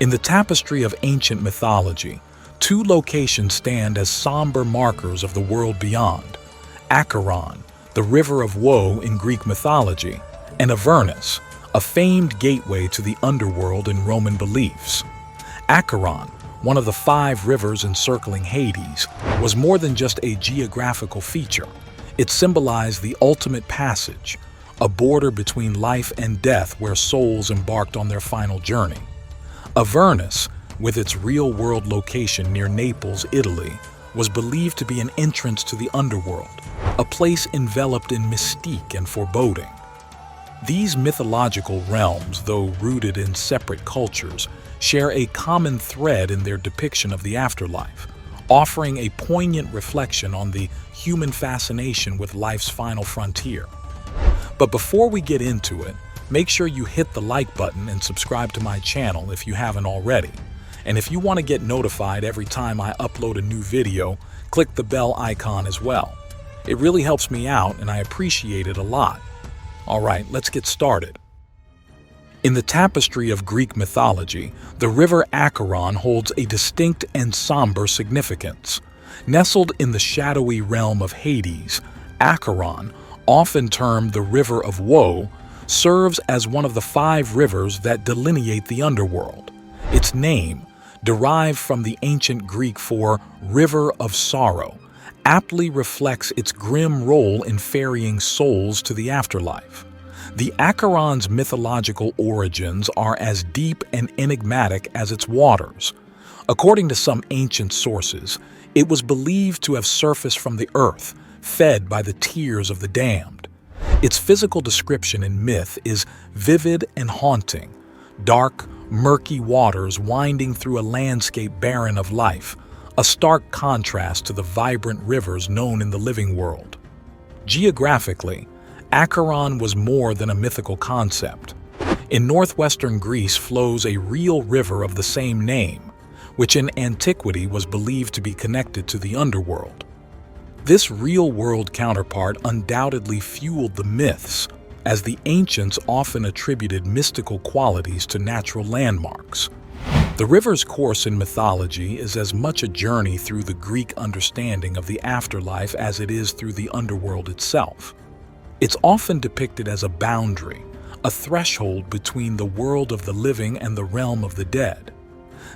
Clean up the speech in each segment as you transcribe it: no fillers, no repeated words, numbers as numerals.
In the tapestry of ancient mythology, two locations stand as somber markers of the world beyond: Acheron, the river of woe in Greek mythology, and Avernus, a famed gateway to the underworld in Roman beliefs. Acheron, one of the 5 rivers encircling Hades, was more than just a geographical feature. It symbolized the ultimate passage, a border between life and death where souls embarked on their final journey. Avernus, with its real-world location near Naples, Italy, was believed to be an entrance to the underworld, a place enveloped in mystique and foreboding. These mythological realms, though rooted in separate cultures, share a common thread in their depiction of the afterlife, offering a poignant reflection on the human fascination with life's final frontier. But before we get into it, make sure you hit the like button and subscribe to my channel if you haven't already. And if you want to get notified every time I upload a new video, click the bell icon as well. It really helps me out and I appreciate it a lot. Alright, let's get started. In the tapestry of Greek mythology, the river Acheron holds a distinct and somber significance. Nestled in the shadowy realm of Hades, Acheron, often termed the River of Woe, serves as one of the 5 rivers that delineate the underworld. Its name, derived from the ancient Greek for River of Sorrow, aptly reflects its grim role in ferrying souls to the afterlife. The Acheron's mythological origins are as deep and enigmatic as its waters. According to some ancient sources, it was believed to have surfaced from the earth, fed by the tears of the damned. Its physical description in myth is vivid and haunting: dark, murky waters winding through a landscape barren of life, a stark contrast to the vibrant rivers known in the living world. Geographically, Acheron was more than a mythical concept. In northwestern Greece flows a real river of the same name, which in antiquity was believed to be connected to the underworld. This real-world counterpart undoubtedly fueled the myths, as the ancients often attributed mystical qualities to natural landmarks. The river's course in mythology is as much a journey through the Greek understanding of the afterlife as it is through the underworld itself. It's often depicted as a boundary, a threshold between the world of the living and the realm of the dead.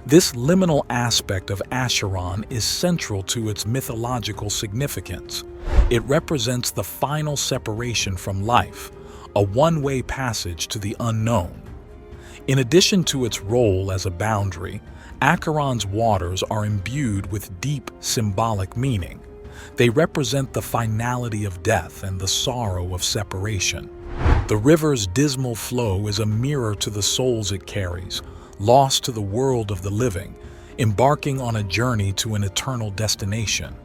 This liminal aspect of Acheron is central to its mythological significance. It represents the final separation from life, a one-way passage to the unknown. In addition to its role as a boundary, Acheron's waters are imbued with deep symbolic meaning. They represent the finality of death and the sorrow of separation. The river's dismal flow is a mirror to the souls it carries, lost to the world of the living, embarking on a journey to an eternal destination.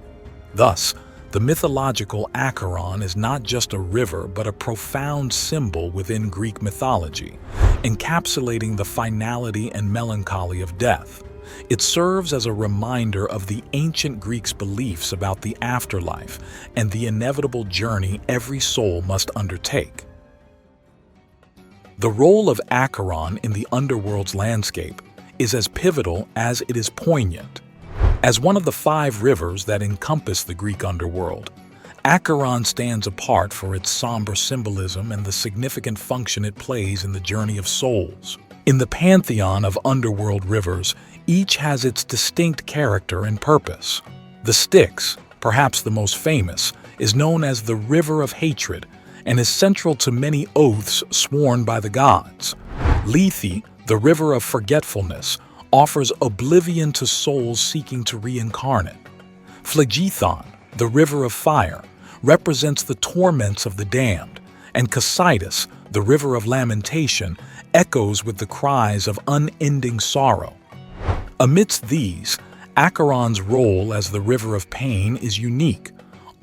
Thus, the mythological Acheron is not just a river but a profound symbol within Greek mythology, encapsulating the finality and melancholy of death. It serves as a reminder of the ancient Greeks' beliefs about the afterlife and the inevitable journey every soul must undertake. The role of Acheron in the underworld's landscape is as pivotal as it is poignant. As one of the 5 rivers that encompass the Greek underworld, Acheron stands apart for its somber symbolism and the significant function it plays in the journey of souls. In the pantheon of underworld rivers, each has its distinct character and purpose. The Styx, perhaps the most famous, is known as the River of Hatred and is central to many oaths sworn by the gods. Lethe, the River of Forgetfulness, offers oblivion to souls seeking to reincarnate. Phlegethon, the River of Fire, represents the torments of the damned, and Cocytus, the River of Lamentation, echoes with the cries of unending sorrow. Amidst these, Acheron's role as the River of Pain is unique,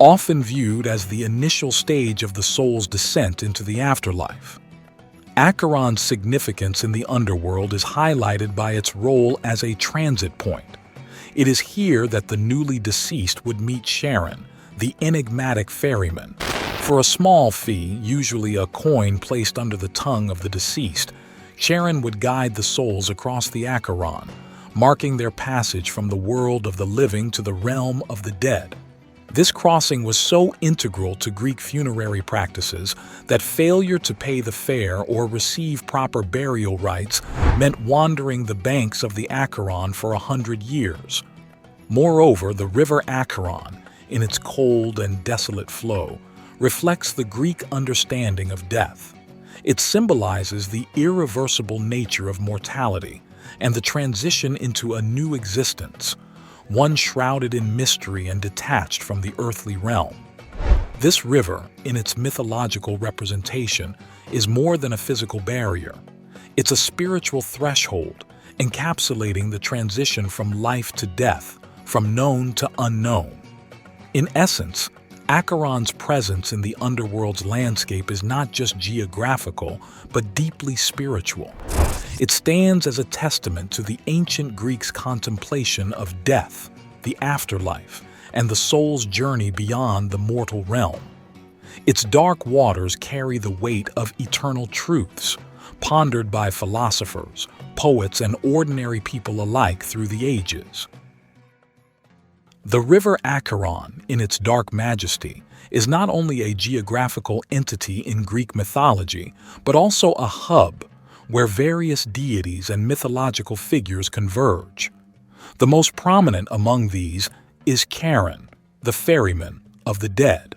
often viewed as the initial stage of the soul's descent into the afterlife. Acheron's significance in the underworld is highlighted by its role as a transit point. It is here that the newly deceased would meet Charon, the enigmatic ferryman. For a small fee, usually a coin placed under the tongue of the deceased, Charon would guide the souls across the Acheron, marking their passage from the world of the living to the realm of the dead. This crossing was so integral to Greek funerary practices that failure to pay the fare or receive proper burial rites meant wandering the banks of the Acheron for 100 years. Moreover, the river Acheron, in its cold and desolate flow, reflects the Greek understanding of death. It symbolizes the irreversible nature of mortality and the transition into a new existence, one shrouded in mystery and detached from the earthly realm. This river, in its mythological representation, is more than a physical barrier. It's a spiritual threshold, encapsulating the transition from life to death, from known to unknown. In essence, Acheron's presence in the underworld's landscape is not just geographical, but deeply spiritual. It stands as a testament to the ancient Greeks' contemplation of death, the afterlife, and the soul's journey beyond the mortal realm. Its dark waters carry the weight of eternal truths, pondered by philosophers, poets, and ordinary people alike through the ages. The river Acheron, in its dark majesty, is not only a geographical entity in Greek mythology, but also a hub where various deities and mythological figures converge. The most prominent among these is Charon, the ferryman of the dead.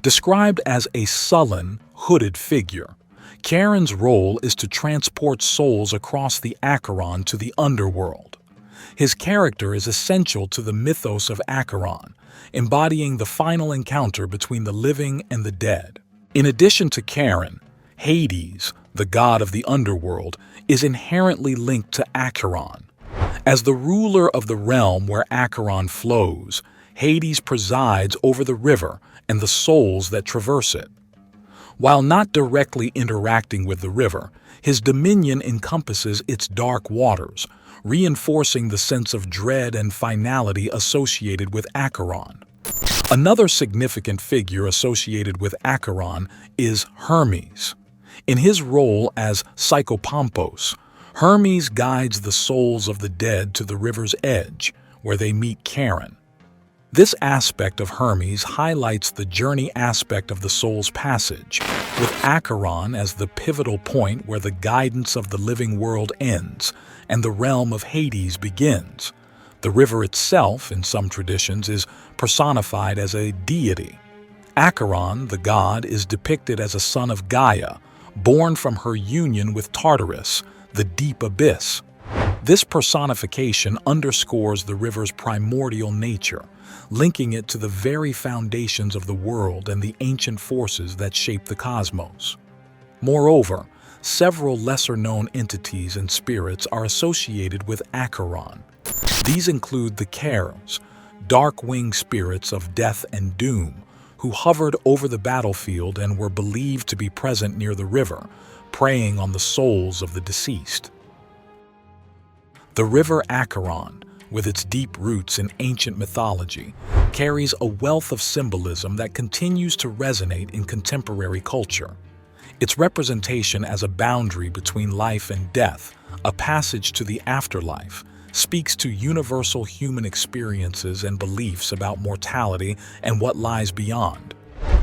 Described as a sullen, hooded figure, Charon's role is to transport souls across the Acheron to the underworld. His character is essential to the mythos of Acheron, embodying the final encounter between the living and the dead. In addition to Charon, Hades, the god of the underworld, is inherently linked to Acheron. As the ruler of the realm where Acheron flows, Hades presides over the river and the souls that traverse it. While not directly interacting with the river, his dominion encompasses its dark waters, reinforcing the sense of dread and finality associated with Acheron. Another significant figure associated with Acheron is Hermes. In his role as Psychopompos, Hermes guides the souls of the dead to the river's edge, where they meet Charon. This aspect of Hermes highlights the journey aspect of the soul's passage, with Acheron as the pivotal point where the guidance of the living world ends and the realm of Hades begins. The river itself, in some traditions, is personified as a deity. Acheron, the god, is depicted as a son of Gaia, born from her union with Tartarus, the deep abyss. This personification underscores the river's primordial nature, linking it to the very foundations of the world and the ancient forces that shape the cosmos. Moreover, several lesser-known entities and spirits are associated with Acheron. These include the Keres, dark-winged spirits of death and doom, who hovered over the battlefield and were believed to be present near the river, preying on the souls of the deceased. The river Acheron, with its deep roots in ancient mythology, carries a wealth of symbolism that continues to resonate in contemporary culture. Its representation as a boundary between life and death, a passage to the afterlife, speaks to universal human experiences and beliefs about mortality and what lies beyond.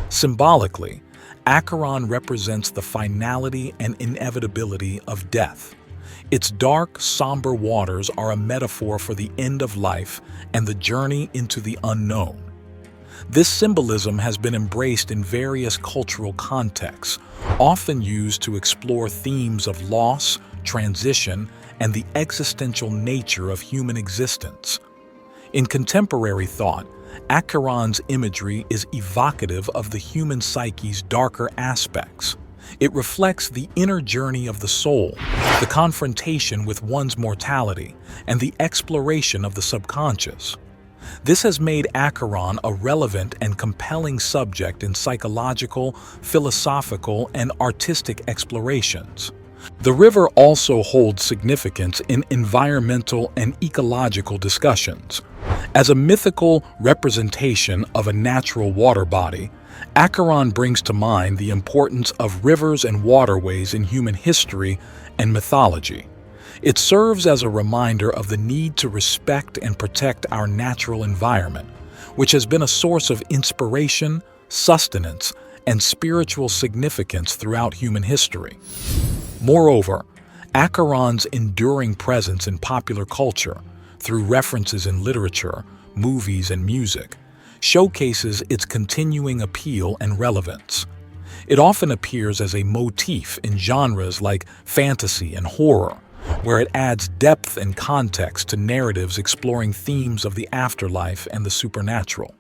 Symbolically, Acheron represents the finality and inevitability of death. Its dark, somber waters are a metaphor for the end of life and the journey into the unknown. This symbolism has been embraced in various cultural contexts, often used to explore themes of loss, transition, and the existential nature of human existence. In contemporary thought, Acheron's imagery is evocative of the human psyche's darker aspects. It reflects the inner journey of the soul, the confrontation with one's mortality, and the exploration of the subconscious. This has made Acheron a relevant and compelling subject in psychological, philosophical, and artistic explorations. The river also holds significance in environmental and ecological discussions. As a mythical representation of a natural water body, Acheron brings to mind the importance of rivers and waterways in human history and mythology. It serves as a reminder of the need to respect and protect our natural environment, which has been a source of inspiration, sustenance, and spiritual significance throughout human history. Moreover, Acheron's enduring presence in popular culture, through references in literature, movies, and music, showcases its continuing appeal and relevance. It often appears as a motif in genres like fantasy and horror, where it adds depth and context to narratives exploring themes of the afterlife and the supernatural.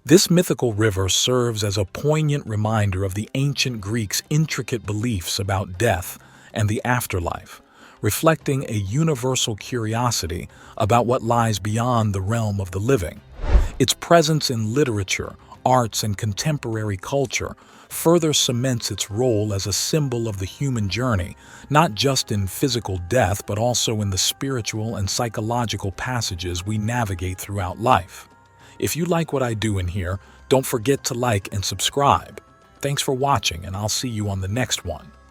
This mythical river serves as a poignant reminder of the ancient Greeks' intricate beliefs about death and the afterlife, reflecting a universal curiosity about what lies beyond the realm of the living. Its presence in literature, arts, and contemporary culture further cements its role as a symbol of the human journey, not just in physical death, but also in the spiritual and psychological passages we navigate throughout life. If you like what I do in here, don't forget to like and subscribe. Thanks for watching, and I'll see you on the next one.